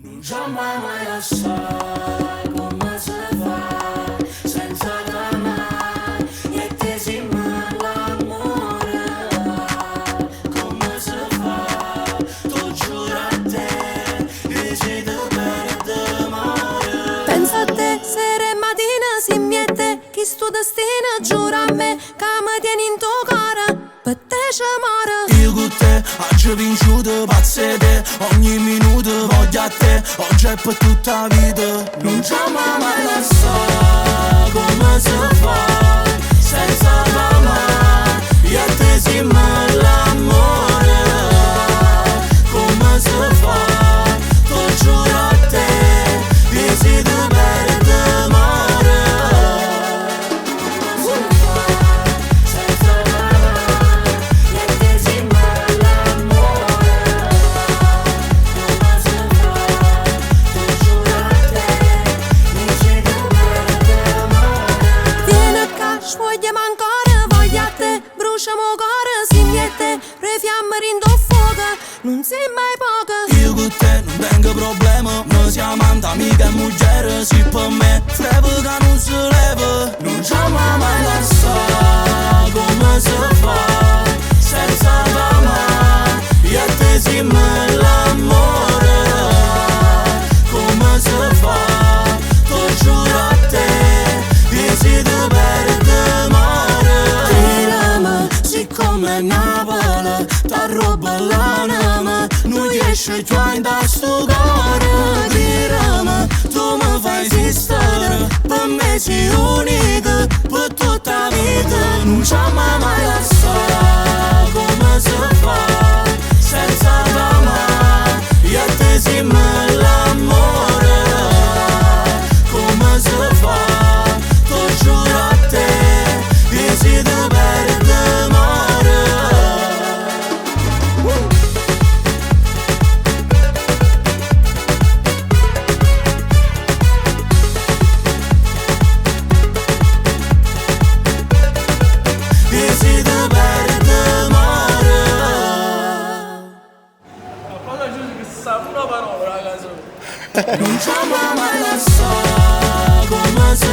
Non già mai lo sai come si fa senza mai e te si l'amore come si fa, tu giura a te e si te perde amore. Pensa a te, sera e mattina si miette chi sto destino giura a me che mi tieni in tuo cuore per te c'è amore. Io con te oggi vinciuto pazze te, ogni minuto voglio a te, oggi è per tutta la vita. Non c'è mai lo so come si fa senza t'amare, io e te siamo l'amore. Come si fa, tu giuro a te, e si te perde amore. Come si fa senza t'amare, io e te siamo l'amore. Come si fa, tu giuro a te, e si te perde amore. Vieni qua, svogliamo ancora, voglio a te, bruciamo cuore, si miette, refiamma rindo fuoco, non sei mai poco. Io con te non tengo problema, noi siamo amiche e muggere, sì per me, frevo che non si leva. Non c'è mai lo so come si fa senza t'amare, io e te siamo l'amore. Come si fa, tu giuro a te, e si te perde amore. Tirami, siccome Napoli, ta roba l'anima, non riesce più a indossare sto cuore. Tirami, tu mi fai esistere, per me sei unica, per tutta la vita. Non c'è mai lo so come si fa senza t'amare, io e te siamo l'amore. Come si fa, tu giuro a te, e si te perde amore. E si te perde amore. Cosa giusto che sa pure parola, ragazzi. Non c'è mai lo so come si